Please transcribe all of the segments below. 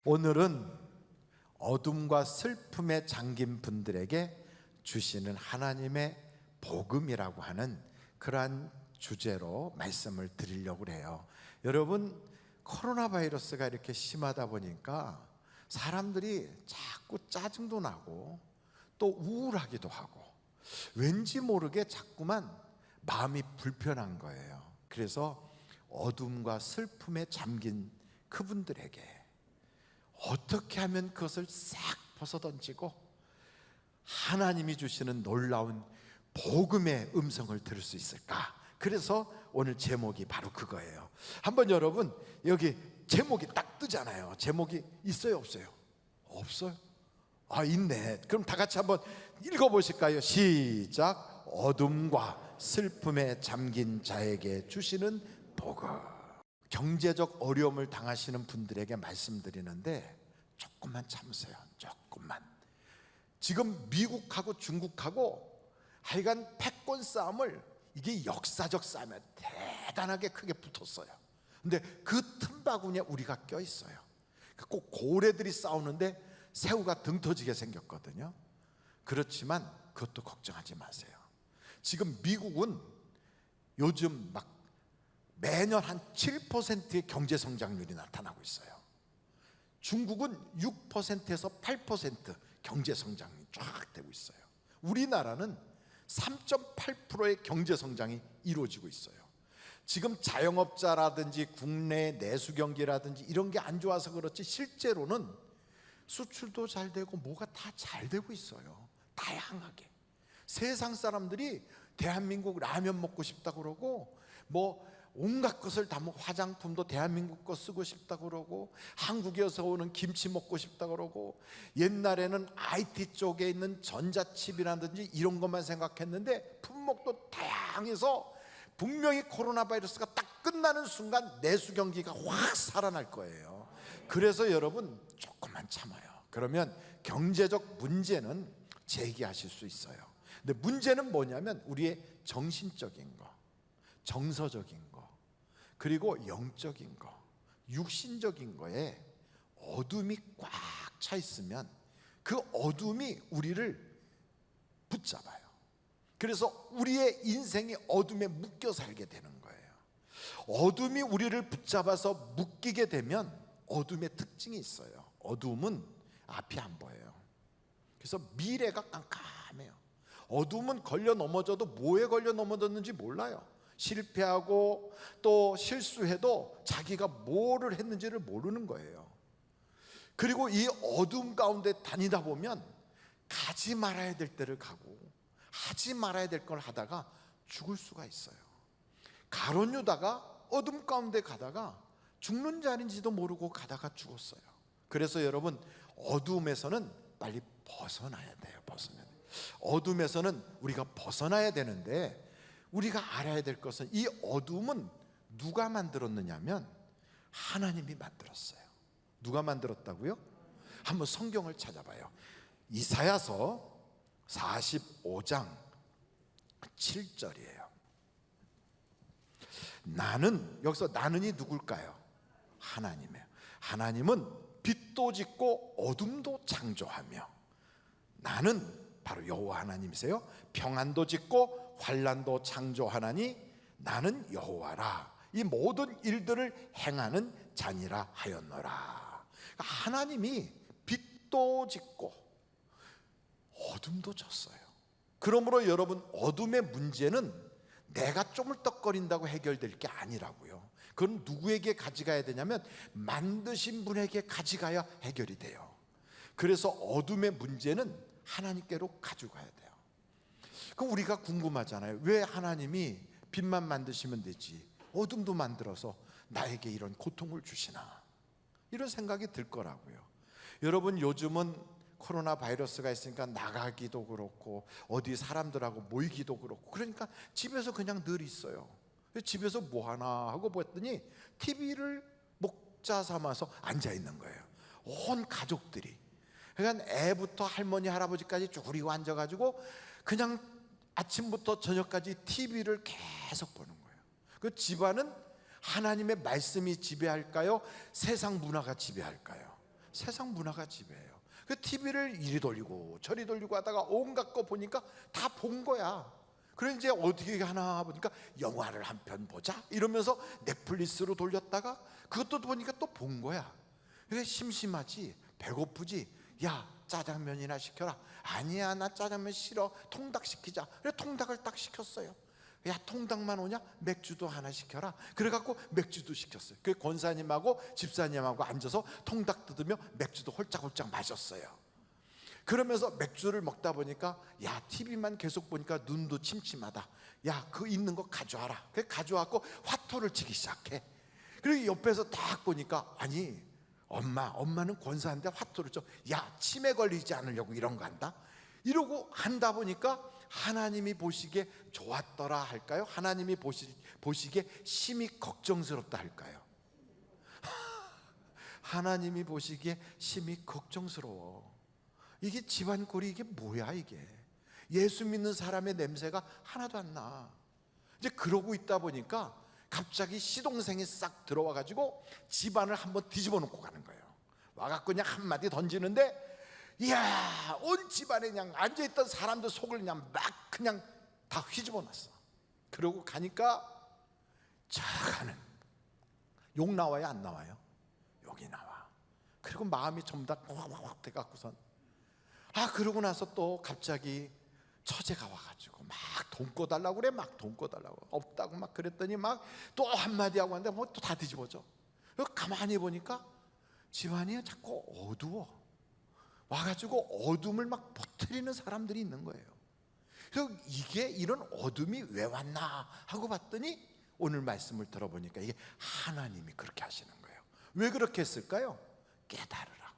오늘은 어둠과 슬픔에 잠긴 분들에게 주시는 하나님의 복음이라고 하는 그러한 주제로 말씀을 드리려고 해요. 여러분, 코로나 바이러스가 이렇게 심하다 보니까 사람들이 자꾸 짜증도 나고 또 우울하기도 하고 왠지 모르게 자꾸만 마음이 불편한 거예요. 그래서 어둠과 슬픔에 잠긴 그분들에게 어떻게 하면 그것을 싹 벗어던지고 하나님이 주시는 놀라운 복음의 음성을 들을 수 있을까? 그래서 오늘 제목이 바로 그거예요. 한번 여러분, 여기 제목이 딱 뜨잖아요. 제목이 있어요, 없어요? 없어요? 아, 있네. 그럼 다 같이 한번 읽어보실까요? 시작. 어둠과 슬픔에 잠긴 자에게 주시는 복음. 경제적 어려움을 당하시는 분들에게 말씀드리는데 조금만 참으세요. 조금만. 지금 미국하고 중국하고 하여간 패권 싸움을, 이게 역사적 싸움에 대단하게 크게 붙었어요. 근데 그 틈바구니에 우리가 껴있어요. 꼭 고래들이 싸우는데 새우가 등 터지게 생겼거든요. 그렇지만 그것도 걱정하지 마세요. 지금 미국은 요즘 막 매년 한 7%의 경제 성장률이 나타나고 있어요. 중국은 6%에서 8% 경제 성장이 쫙 되고 있어요. 우리나라는 3.8%의 경제 성장이 이루어지고 있어요. 지금 자영업자라든지 국내 내수 경기라든지 이런 게 안 좋아서 그렇지 실제로는 수출도 잘 되고 뭐가 다 잘 되고 있어요. 다양하게. 세상 사람들이 대한민국 라면 먹고 싶다 그러고 뭐 온갖 것을 다, 뭐 화장품도 대한민국 거 쓰고 싶다 그러고 한국에서 오는 김치 먹고 싶다 그러고, 옛날에는 IT 쪽에 있는 전자칩이라든지 이런 것만 생각했는데 품목도 다양해서 분명히 코로나 바이러스가 딱 끝나는 순간 내수 경기가 확 살아날 거예요. 그래서 여러분 조금만 참아요. 그러면 경제적 문제는 제기하실 수 있어요. 근데 문제는 뭐냐면 우리의 정신적인 거, 정서적인 거, 그리고 영적인 거, 육신적인 거에 어둠이 꽉 차 있으면 그 어둠이 우리를 붙잡아요. 그래서 우리의 인생이 어둠에 묶여 살게 되는 거예요. 어둠이 우리를 붙잡아서 묶이게 되면 어둠의 특징이 있어요. 어둠은 앞이 안 보여요. 그래서 미래가 깜깜해요. 어둠은 걸려 넘어져도 뭐에 걸려 넘어졌는지 몰라요. 실패하고 또 실수해도 자기가 뭐를 했는지를 모르는 거예요. 그리고 이 어둠 가운데 다니다 보면 가지 말아야 될 때를 가고 하지 말아야 될 걸 하다가 죽을 수가 있어요. 가룟 유다가 어둠 가운데 가다가 죽는 자리인지도 모르고 가다가 죽었어요. 그래서 여러분, 어둠에서는 빨리 벗어나야 돼요. 어둠에서는 우리가 벗어나야 되는데, 우리가 알아야 될 것은 이 어둠은 누가 만들었느냐면 하나님이 만들었어요. 누가 만들었다고요? 한번 성경을 찾아봐요. 이사야서 45장 7절이에요. 나는, 여기서 나는이 누굴까요? 하나님이에요. 하나님은 빛도 짓고 어둠도 창조하며, 나는 바로 여호와 하나님이세요. 평안도 짓고 환난도 창조하나니 나는 여호와라. 이 모든 일들을 행하는 자니라 하였노라. 하나님이 빛도 짓고 어둠도 졌어요. 그러므로 여러분, 어둠의 문제는 내가 쪼물떡거린다고 해결될 게 아니라고요. 그건 누구에게 가져가야 되냐면 만드신 분에게 가져가야 해결이 돼요. 그래서 어둠의 문제는 하나님께로 가져가야 돼요. 그럼 우리가 궁금하잖아요. 왜 하나님이 빛만 만드시면 되지 어둠도 만들어서 나에게 이런 고통을 주시나, 이런 생각이 들 거라고요. 여러분, 요즘은 코로나 바이러스가 있으니까 나가기도 그렇고 어디 사람들하고 모이기도 그렇고, 그러니까 집에서 그냥 늘 있어요. 집에서 뭐 하나 하고 봤더니 TV를 목자 삼아서 앉아 있는 거예요. 온 가족들이. 그러니까 애부터 할머니 할아버지까지 쭈그리고 앉아가지고 그냥 아침부터 저녁까지 TV를 계속 보는 거예요. 그 집안은 하나님의 말씀이 지배할까요? 세상 문화가 지배할까요? 세상 문화가 지배해요. 그 TV를 이리 돌리고 저리 돌리고 하다가 온갖 거 보니까 다 본 거야. 그래 이제 어떻게 하나 보니까 영화를 한 편 보자 이러면서 넷플릭스로 돌렸다가 그것도 보니까 또 본 거야. 그래 심심하지, 배고프지, 야 짜장면이나 시켜라. 아니야 나 짜장면 싫어, 통닭 시키자. 그래 통닭을 딱 시켰어요. 야 통닭만 오냐? 맥주도 하나 시켜라. 그래갖고 맥주도 시켰어요. 그 권사님하고 집사님하고 앉아서 통닭 뜯으며 맥주도 홀짝홀짝 마셨어요. 그러면서 맥주를 먹다 보니까 야 TV만 계속 보니까 눈도 침침하다. 야 그 있는 거 가져와라. 그래 가져와갖고 화토를 치기 시작해. 그리고 옆에서 딱 보니까 아니 엄마는 권사한테 화토를 쳐. 야 치매 걸리지 않으려고 이런 거 한다. 이러고 한다 보니까 하나님이 보시기에 좋았더라 할까요? 하나님이 보시기에 심히 걱정스럽다 할까요? 하나님이 보시기에 심히 걱정스러워. 이게 집안 꼴이 이게 뭐야 이게. 예수 믿는 사람의 냄새가 하나도 안 나. 이제 그러고 있다 보니까 갑자기 시동생이 싹 들어와 가지고 집안을 한번 뒤집어 놓고 가는 거예요. 와갖고 그냥 한마디 던지는데 이야 온 집안에 그냥 앉아있던 사람들 속을 그냥 막 그냥 다 휘집어 놨어. 그러고 가니까 자가는 욕 나와요 안 나와요? 욕이 나와. 그리고 마음이 전부 다 확 돼갖고선 그러고 나서 또 갑자기 처제가 와가지고 막 돈 꺼달라고 그래. 막 돈 꺼달라고 없다고 막 그랬더니 막 또 한마디 하고 하는데 뭐 또 다 뒤집어져. 가만히 보니까 집안이 자꾸 어두워. 와가지고 어둠을 막 퍼뜨리는 사람들이 있는 거예요. 그래서 이게 이런 어둠이 왜 왔나 하고 봤더니 오늘 말씀을 들어보니까 이게 하나님이 그렇게 하시는 거예요. 왜 그렇게 했을까요? 깨달으라고.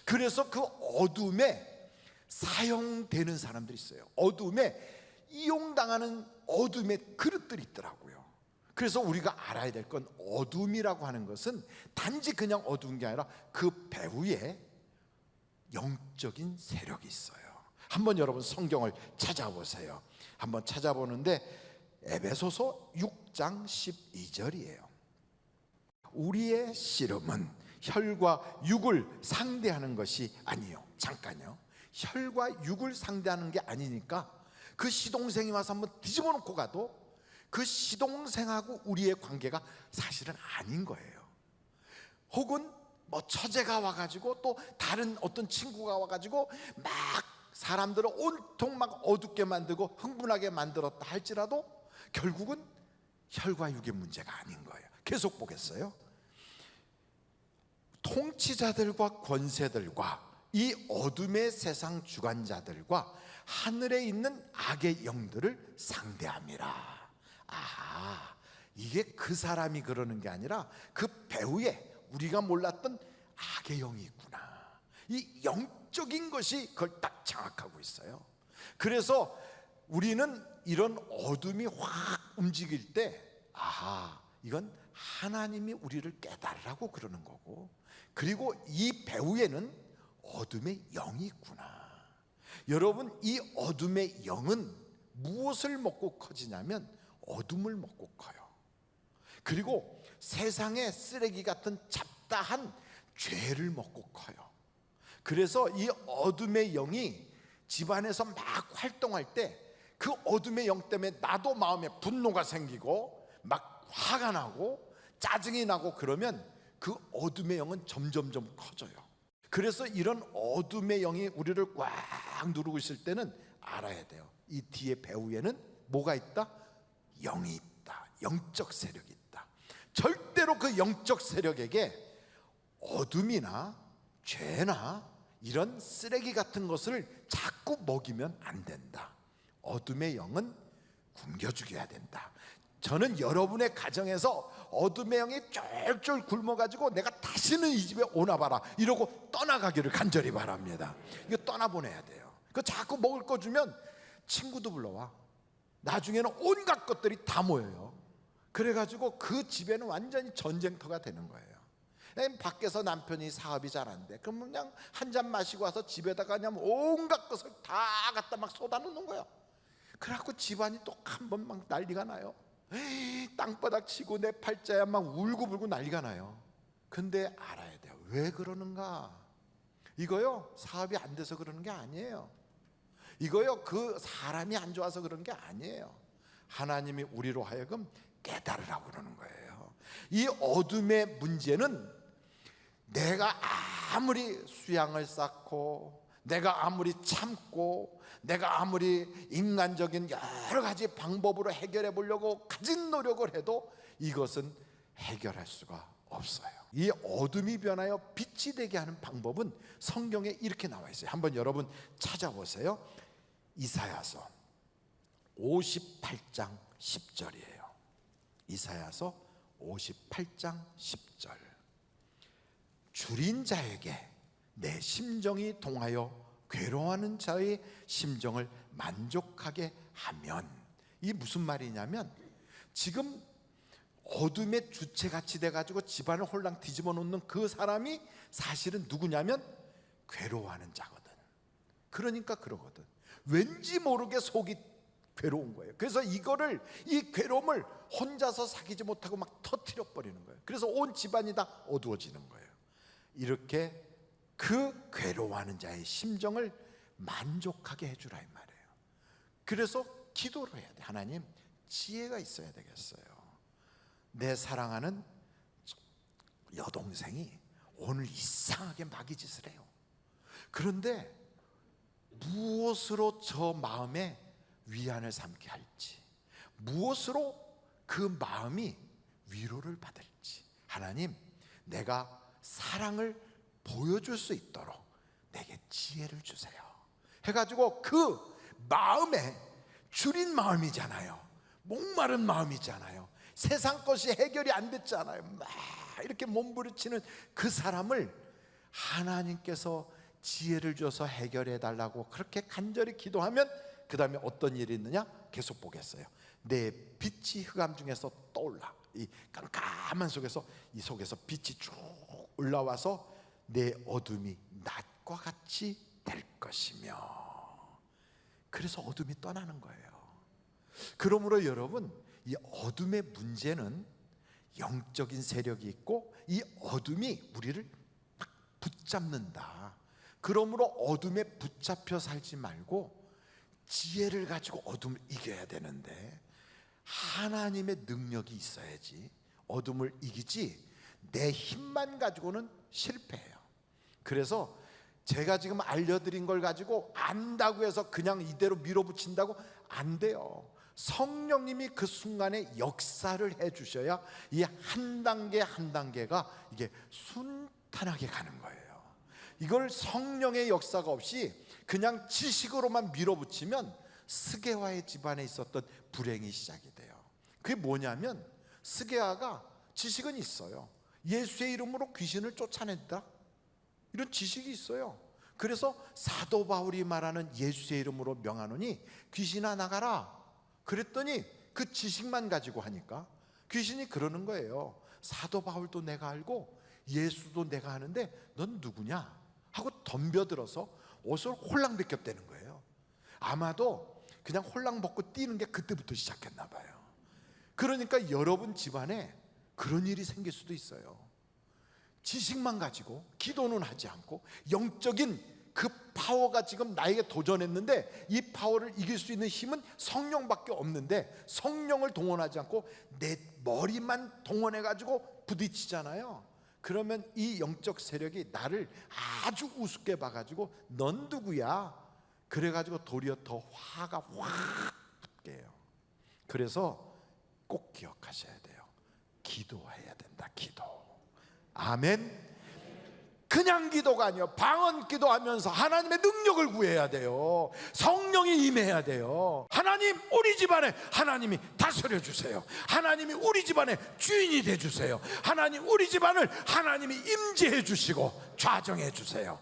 그래서 그 어둠에 사용되는 사람들이 있어요. 어둠에 이용당하는 어둠의 그릇들이 있더라고요. 그래서 우리가 알아야 될 건 어둠이라고 하는 것은 단지 그냥 어두운 게 아니라 그 배후에 영적인 세력이 있어요. 한번 여러분 성경을 찾아보세요. 한번 찾아보는데 에베소서 6장 12절이에요. 우리의 씨름은 혈과 육을 상대하는 것이 아니요. 잠깐요. 혈과 육을 상대하는 게 아니니까 그 시동생이 와서 한번 뒤집어 놓고 가도 그 시동생하고 우리의 관계가 사실은 아닌 거예요. 혹은 뭐 처제가 와가지고 또 다른 어떤 친구가 와가지고 막 사람들을 온통 막 어둡게 만들고 흥분하게 만들었다 할지라도 결국은 혈과 육의 문제가 아닌 거예요. 계속 보겠어요. 통치자들과 권세들과 이 어둠의 세상 주관자들과 하늘에 있는 악의 영들을 상대함이라. 이게 그 사람이 그러는 게 아니라 그 배후에 우리가 몰랐던 악의 영이 있구나. 이 영적인 것이 그걸 딱 장악하고 있어요. 그래서 우리는 이런 어둠이 확 움직일 때 이건 하나님이 우리를 깨달으라고 그러는 거고, 그리고 이 배후에는 어둠의 영이 있구나. 여러분, 이 어둠의 영은 무엇을 먹고 커지냐면 어둠을 먹고 커요. 그리고 세상의 쓰레기 같은 잡다한 죄를 먹고 커요. 그래서 이 어둠의 영이 집안에서 막 활동할 때 그 어둠의 영 때문에 나도 마음에 분노가 생기고 막 화가 나고 짜증이 나고 그러면 그 어둠의 영은 점점점 커져요. 그래서 이런 어둠의 영이 우리를 꽉 누르고 있을 때는 알아야 돼요. 이 뒤에 배후에는 뭐가 있다? 영이 있다. 영적 세력이 있다. 절대로 그 영적 세력에게 어둠이나 죄나 이런 쓰레기 같은 것을 자꾸 먹이면 안 된다. 어둠의 영은 굶겨 죽여야 된다. 저는 여러분의 가정에서 어둠의 영이 쫄쫄 굶어가지고 내가 다시는 이 집에 오나 봐라 이러고 떠나가기를 간절히 바랍니다. 이거 떠나보내야 돼요. 그 자꾸 먹을 거 주면 친구도 불러와. 나중에는 온갖 것들이 다 모여요. 그래가지고 그 집에는 완전히 전쟁터가 되는 거예요. 밖에서 남편이 사업이 잘 안 돼. 그럼 그냥 한 잔 마시고 와서 집에다가 그냥 온갖 것을 다 갖다 막 쏟아놓는 거예요. 그래갖고 집안이 또 한 번 막 난리가 나요. 땅바닥 치고 내 팔자야 막 울고불고 난리가 나요. 근데 알아야 돼요. 왜 그러는가? 이거요, 사업이 안 돼서 그러는 게 아니에요. 이거요, 그 사람이 안 좋아서 그런 게 아니에요. 하나님이 우리로 하여금 깨달으라고 그러는 거예요. 이 어둠의 문제는 내가 아무리 수양을 쌓고, 내가 아무리 참고, 내가 아무리 인간적인 여러 가지 방법으로 해결해 보려고 가진 노력을 해도 이것은 해결할 수가 없어요. 이 어둠이 변하여 빛이 되게 하는 방법은 성경에 이렇게 나와 있어요. 한번 여러분 찾아보세요. 이사야서 58장 10절이에요. 이사야서 58장 10절. 줄인 자에게 내 심정이 동하여 괴로워하는 자의 심정을 만족하게 하면, 이게 무슨 말이냐면, 지금 어둠의 주체같이 돼가지고 집안을 홀랑 뒤집어 놓는 그 사람이 사실은 누구냐면 괴로워하는 자거든. 그러니까 그러거든. 왠지 모르게 속이 괴로운 거예요. 그래서 이 괴로움을 혼자서 사귀지 못하고 막 터뜨려 버리는 거예요. 그래서 온 집안이 다 어두워지는 거예요. 이렇게 그 괴로워하는 자의 심정을 만족하게 해주라 이 말이에요. 그래서 기도를 해야 돼. 하나님, 지혜가 있어야 되겠어요. 내 사랑하는 여동생이 오늘 이상하게 마귀짓을 해요. 그런데 무엇으로 저 마음에 위안을 삼게 할지, 무엇으로 그 마음이 위로를 받을지, 하나님, 내가 사랑을 보여줄 수 있도록 내게 지혜를 주세요 해가지고, 그 마음에 줄인 마음이잖아요. 목마른 마음이잖아요. 세상 것이 해결이 안 됐잖아요. 막 이렇게 몸부림치는 그 사람을 하나님께서 지혜를 줘서 해결해 달라고 그렇게 간절히 기도하면, 그 다음에 어떤 일이 있느냐? 계속 보겠어요. 내 빛이 흑암 중에서 떠올라. 이 깜깜한 속에서, 이 속에서 빛이 쭉 올라와서 내 어둠이 낮과 같이 될 것이며. 그래서 어둠이 떠나는 거예요. 그러므로 여러분, 이 어둠의 문제는 영적인 세력이 있고, 이 어둠이 우리를 막 붙잡는다. 그러므로 어둠에 붙잡혀 살지 말고 지혜를 가지고 어둠을 이겨야 되는데, 하나님의 능력이 있어야지 어둠을 이기지, 내 힘만 가지고는 실패해요. 그래서 제가 지금 알려드린 걸 가지고 안다고 해서 그냥 이대로 밀어붙인다고 안 돼요. 성령님이 그 순간에 역사를 해주셔야 이 한 단계 한 단계가 이게 순탄하게 가는 거예요. 이걸 성령의 역사가 없이 그냥 지식으로만 밀어붙이면 스게와의 집안에 있었던 불행이 시작이 돼요. 그게 뭐냐면, 스게와가 지식은 있어요. 예수의 이름으로 귀신을 쫓아낸다, 이런 지식이 있어요. 그래서 사도 바울이 말하는 예수의 이름으로 명하노니 귀신아 나가라, 그랬더니 그 지식만 가지고 하니까 귀신이 그러는 거예요. 사도 바울도 내가 알고 예수도 내가 아는데 넌 누구냐 하고 덤벼들어서 옷을 홀랑 벗겼다는 거예요. 아마도 그냥 홀랑 벗고 뛰는 게 그때부터 시작했나 봐요. 그러니까 여러분 집안에 그런 일이 생길 수도 있어요. 지식만 가지고 기도는 하지 않고, 영적인 그 파워가 지금 나에게 도전했는데 이 파워를 이길 수 있는 힘은 성령밖에 없는데, 성령을 동원하지 않고 내 머리만 동원해가지고 부딪히잖아요. 그러면 이 영적 세력이 나를 아주 우습게 봐가지고 넌 누구야? 그래가지고 도리어 더 화가 확 붙게 해요. 그래서 꼭 기억하셔야 돼요. 기도해야 된다. 기도. 아멘. 그냥 기도가 아니에요. 방언 기도하면서 하나님의 능력을 구해야 돼요. 성령이 임해야 돼요. 하나님, 우리 집안에 하나님이 다스려 주세요. 하나님이 우리 집안에 주인이 돼 주세요. 하나님, 우리 집안을 하나님이 임재해 주시고 좌정해 주세요.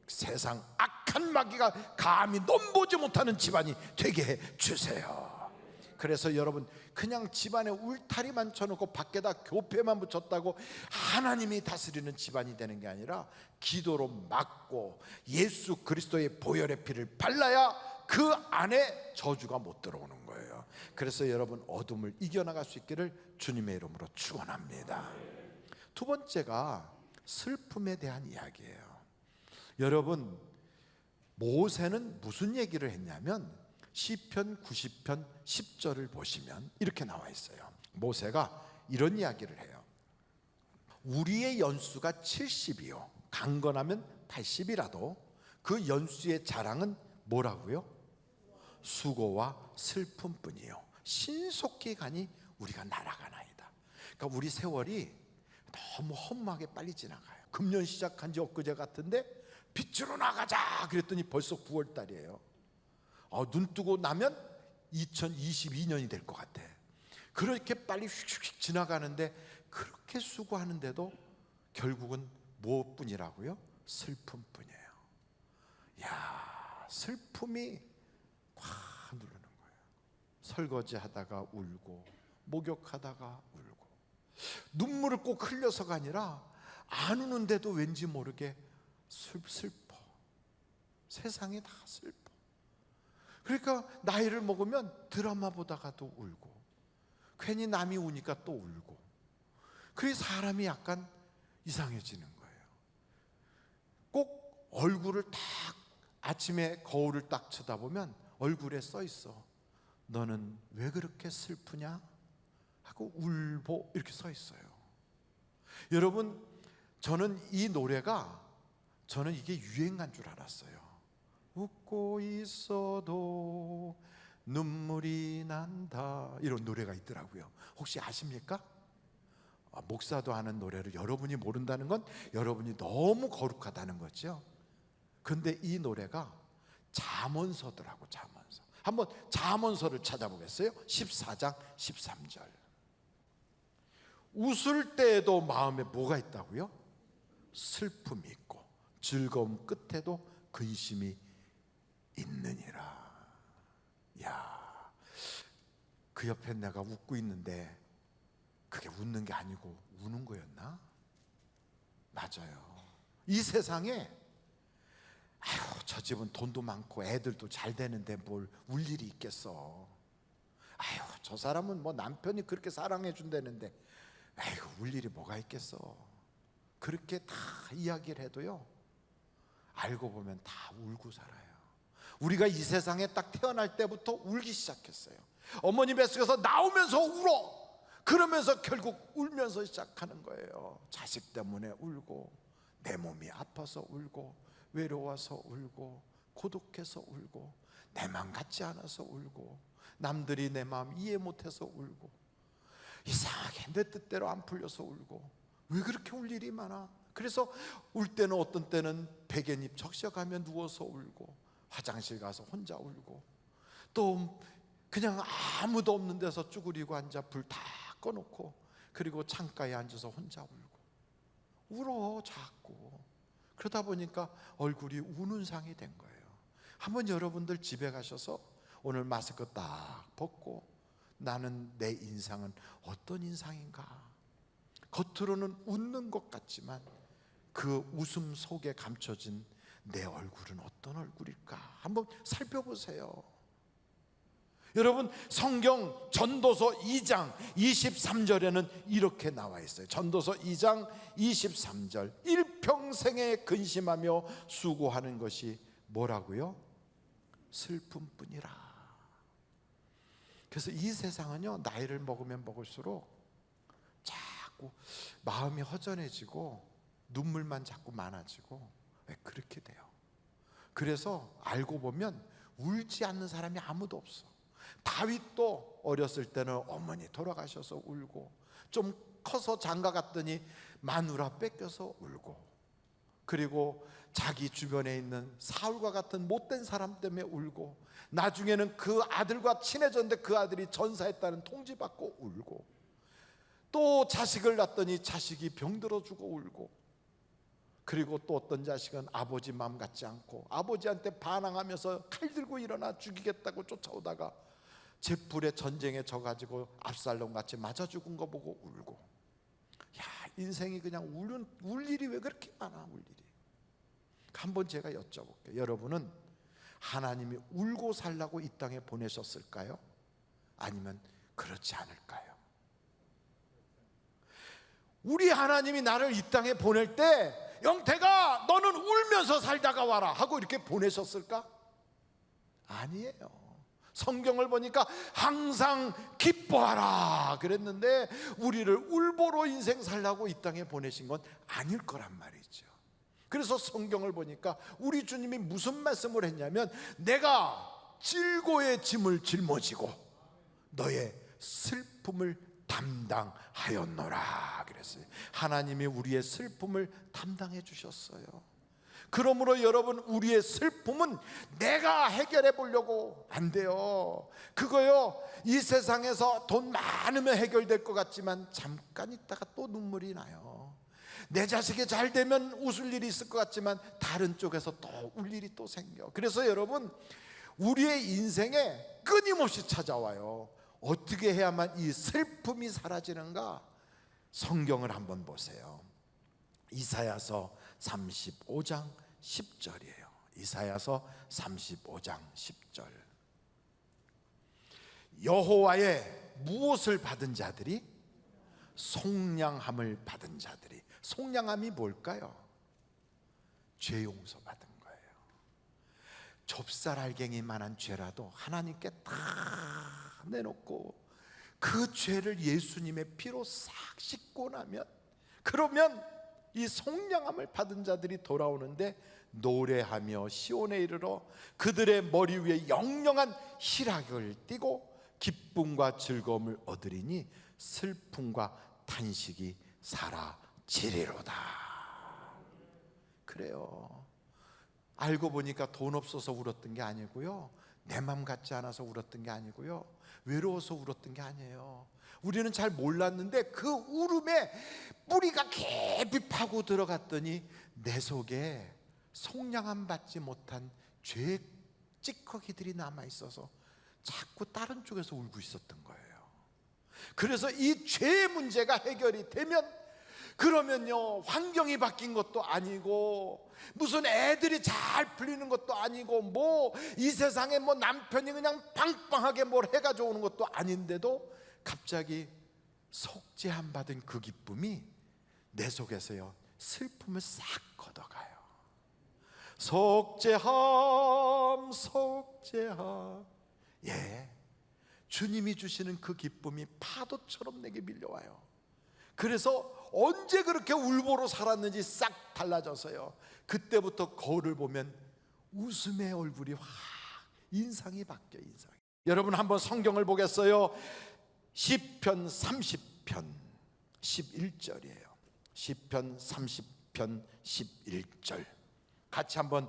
세상 악한 마귀가 감히 넘보지 못하는 집안이 되게 해 주세요. 그래서 여러분, 그냥 집안에 울타리만 쳐놓고 밖에다 교패만 붙였다고 하나님이 다스리는 집안이 되는 게 아니라, 기도로 막고 예수 그리스도의 보혈의 피를 발라야 그 안에 저주가 못 들어오는 거예요. 그래서 여러분, 어둠을 이겨나갈 수 있기를 주님의 이름으로 축원합니다. 두 번째가 슬픔에 대한 이야기예요. 여러분, 모세는 무슨 얘기를 했냐면 시편 90편 10절을 보시면 이렇게 나와 있어요. 모세가 이런 이야기를 해요. 우리의 연수가 70이요 강건하면 80이라도 그 연수의 자랑은 뭐라고요? 수고와 슬픔뿐이요 신속히 가니 우리가 날아가나이다. 그러니까 우리 세월이 너무 허무하게 빨리 지나가요. 금년 시작한 지 엊그제 같은데 빛으로 나가자 그랬더니 벌써 9월 달이에요. 눈 뜨고 나면 2022년이 될 것 같아. 그렇게 빨리 휙휙 지나가는데 그렇게 수고하는데도 결국은 무엇뿐이라고요? 슬픔뿐이에요. 야, 슬픔이 확 누르는 거예요. 설거지 하다가 울고 목욕하다가 울고 눈물을 꼭 흘려서가 아니라 안 우는데도 왠지 모르게 슬퍼. 세상이 다 슬퍼. 그러니까 나이를 먹으면 드라마 보다가도 울고 괜히 남이 우니까 또 울고 그래서 사람이 약간 이상해지는 거예요. 꼭 얼굴을 딱 아침에 거울을 딱 쳐다보면 얼굴에 써 있어. 너는 왜 그렇게 슬프냐? 하고 울보 이렇게 써 있어요. 여러분, 저는 이 노래가 저는 이게 유행한 줄 알았어요. 웃고 있어도 눈물이 난다 이런 노래가 있더라고요. 혹시 아십니까? 목사도 아는 노래를 여러분이 모른다는 건 여러분이 너무 거룩하다는 거죠. 그런데 이 노래가 잠언서더라고. 잠언서. 한번 잠언서를 찾아보겠어요? 14장 13절. 웃을 때에도 마음에 뭐가 있다고요? 슬픔이 있고 즐거움 끝에도 근심이 있느니라. 야, 그 옆에 내가 웃고 있는데 그게 웃는 게 아니고 우는 거였나? 맞아요. 이 세상에 아유, 저 집은 돈도 많고 애들도 잘 되는데 뭘 울 일이 있겠어. 아유, 저 사람은 뭐 남편이 그렇게 사랑해 준다는데 아이고 울 일이 뭐가 있겠어. 그렇게 다 이야기를 해도요, 알고 보면 다 울고 살아요. 우리가 이 세상에 딱 태어날 때부터 울기 시작했어요. 어머니 뱃속에서 나오면서 울어. 그러면서 결국 울면서 시작하는 거예요. 자식 때문에 울고, 내 몸이 아파서 울고, 외로워서 울고, 고독해서 울고, 내 맘 같지 않아서 울고, 남들이 내 마음 이해 못해서 울고, 이상하게 내 뜻대로 안 풀려서 울고. 왜 그렇게 울 일이 많아? 그래서 울 때는 어떤 때는 베갯잎 적셔가며 누워서 울고, 화장실 가서 혼자 울고, 또 그냥 아무도 없는 데서 쭈그리고 앉아 불 다 꺼놓고, 그리고 창가에 앉아서 혼자 울고. 울어 자꾸. 그러다 보니까 얼굴이 우는 상이 된 거예요. 한번 여러분들 집에 가셔서 오늘 마스크 딱 벗고, 나는 내 인상은 어떤 인상인가? 겉으로는 웃는 것 같지만 그 웃음 속에 감춰진 내 얼굴은 어떤 얼굴일까? 한번 살펴보세요. 여러분, 성경 전도서 2장 23절에는 이렇게 나와 있어요. 전도서 2장 23절. 일평생에 근심하며 수고하는 것이 뭐라고요? 슬픔뿐이라. 그래서 이 세상은요, 나이를 먹으면 먹을수록 자꾸 마음이 허전해지고 눈물만 자꾸 많아지고 그렇게 돼요. 그래서 알고 보면 울지 않는 사람이 아무도 없어. 다윗도 어렸을 때는 어머니 돌아가셔서 울고, 좀 커서 장가 갔더니 마누라 뺏겨서 울고, 그리고 자기 주변에 있는 사울과 같은 못된 사람 때문에 울고, 나중에는 그 아들과 친해졌는데 그 아들이 전사했다는 통지받고 울고, 또 자식을 낳더니 자식이 병들어 주고 울고, 그리고 또 어떤 자식은 아버지 마음 같지 않고 아버지한테 반항하면서 칼 들고 일어나 죽이겠다고 쫓아오다가 제풀의 전쟁에 져가지고 압살롬 같이 맞아 죽은 거 보고 울고. 야, 인생이 그냥 울 일이 왜 그렇게 많아? 울 일이. 한번 제가 여쭤볼게요. 여러분은 하나님이 울고 살라고 이 땅에 보내셨을까요? 아니면 그렇지 않을까요? 우리 하나님이 나를 이 땅에 보낼 때 영태가 너는 울면서 살다가 와라 하고 이렇게 보내셨을까? 아니에요. 성경을 보니까 항상 기뻐하라 그랬는데 우리를 울보로 인생 살라고 이 땅에 보내신 건 아닐 거란 말이죠. 그래서 성경을 보니까 우리 주님이 무슨 말씀을 했냐면 내가 질고의 짐을 짊어지고 너의 슬픔을 담당하였노라 그랬어요. 하나님이 우리의 슬픔을 담당해 주셨어요. 그러므로 여러분, 우리의 슬픔은 내가 해결해 보려고 안 돼요. 그거요, 이 세상에서 돈 많으면 해결될 것 같지만 잠깐 있다가 또 눈물이 나요. 내 자식이 잘 되면 웃을 일이 있을 것 같지만 다른 쪽에서 또 울 일이 또 생겨. 그래서 여러분, 우리의 인생에 끊임없이 찾아와요. 어떻게 해야만 이 슬픔이 사라지는가? 성경을 한번 보세요. 이사야서 35장 10절이에요. 이사야서 35장 10절. 여호와의 무엇을 받은 자들이? 속량함을 받은 자들이. 속량함이 뭘까요? 죄 용서 받은 거예요. 좁쌀알갱이만한 죄라도 하나님께 다 내놓고 그 죄를 예수님의 피로 싹 씻고 나면, 그러면 이 속량함을 받은 자들이 돌아오는데 노래하며 시온에 이르러 그들의 머리 위에 영영한 희락을 띠고 기쁨과 즐거움을 얻으리니 슬픔과 탄식이 사라지리로다. 그래요. 알고 보니까 돈 없어서 울었던 게 아니고요, 내 맘 같지 않아서 울었던 게 아니고요, 외로워서 울었던 게 아니에요. 우리는 잘 몰랐는데 그 울음에 뿌리가 깊이 파고 들어갔더니 내 속에 속량함 받지 못한 죄의 찌꺼기들이 남아있어서 자꾸 다른 쪽에서 울고 있었던 거예요. 그래서 이 죄의 문제가 해결이 되면, 그러면요, 환경이 바뀐 것도 아니고 무슨 애들이 잘 풀리는 것도 아니고 뭐 이 세상에 뭐 남편이 그냥 빵빵하게 뭘 해가지고 오는 것도 아닌데도 갑자기 속죄함 받은 그 기쁨이 내 속에서요 슬픔을 싹 걷어가요. 속죄함 속죄함. 예, 주님이 주시는 그 기쁨이 파도처럼 내게 밀려와요. 그래서 언제 그렇게 울보로 살았는지 싹 달라져서요, 그때부터 거울을 보면 웃음의 얼굴이 확 인상이 바뀌어요. 인상이. 여러분 한번 성경을 보겠어요. 시편 30편 11절이에요. 시편 30편 11절 같이 한번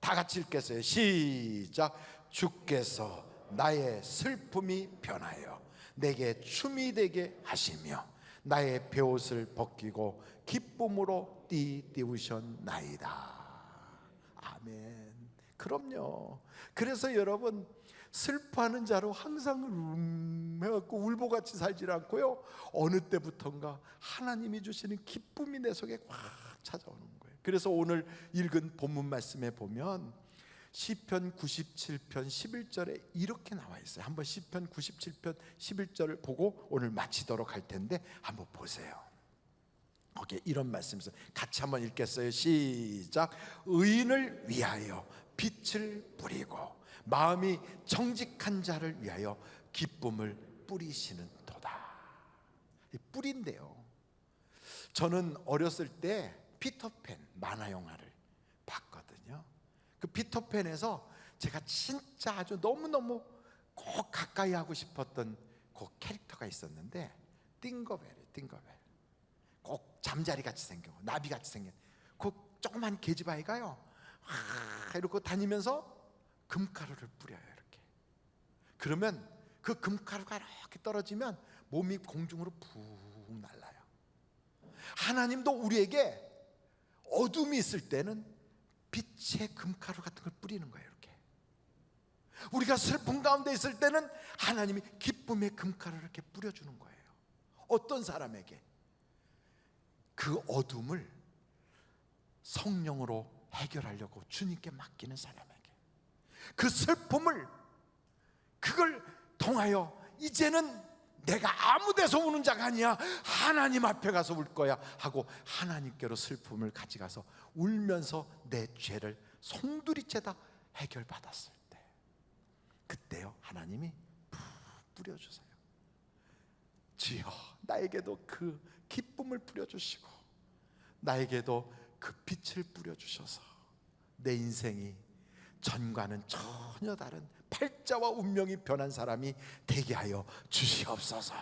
다 같이 읽겠어요. 시작. 주께서 나의 슬픔이 변하여 내게 춤이 되게 하시며 나의 베옷을 벗기고 기쁨으로 띠우셨나이다. 아멘. 그럼요. 그래서 여러분, 슬퍼하는 자로 항상 해갖고 울보같이 살지 않고요, 어느 때부턴가 하나님이 주시는 기쁨이 내 속에 확 찾아오는 거예요. 그래서 오늘 읽은 본문 말씀에 보면 시편 97편 11절에 이렇게 나와 있어요. 한번 시편 97편 11절을 보고 오늘 마치도록 할 텐데 한번 보세요. 거기에 이런 말씀이 있어요. 같이 한번 읽겠어요. 시작. 의인을 위하여 빛을 뿌리고 마음이 정직한 자를 위하여 기쁨을 뿌리시는 도다. 뿌린대요. 저는 어렸을 때 피터팬 만화 영화를 봤거든요. 그 피터팬에서 제가 진짜 아주 너무너무 꼭 가까이 하고 싶었던 그 캐릭터가 있었는데, 띵거벨이에요. 띵거벨. 꼭 잠자리같이 생겨, 나비같이 생긴 그 조그만 계집아이가요, 이러고 다니면서 금가루를 뿌려요. 이렇게. 그러면 그 금가루가 이렇게 떨어지면 몸이 공중으로 푹 날아요. 하나님도 우리에게 어둠이 있을 때는 빛의 금가루 같은 걸 뿌리는 거예요. 이렇게. 우리가 슬픔 가운데 있을 때는 하나님이 기쁨의 금가루를 이렇게 뿌려주는 거예요. 어떤 사람에게? 그 어둠을 성령으로 해결하려고 주님께 맡기는 사람에게, 그 슬픔을, 그걸 통하여 이제는 내가 아무 데서 우는 자가 아니야, 하나님 앞에 가서 울 거야 하고 하나님께로 슬픔을 가져가서 울면서 내 죄를 송두리째 다 해결받았을 때, 그때요 하나님이 푹 뿌려주세요. 주여, 나에게도 그 기쁨을 뿌려주시고 나에게도 그 빛을 뿌려주셔서 내 인생이 전과는 전혀 다른 팔자와 운명이 변한 사람이 되게 하여 주시옵소서.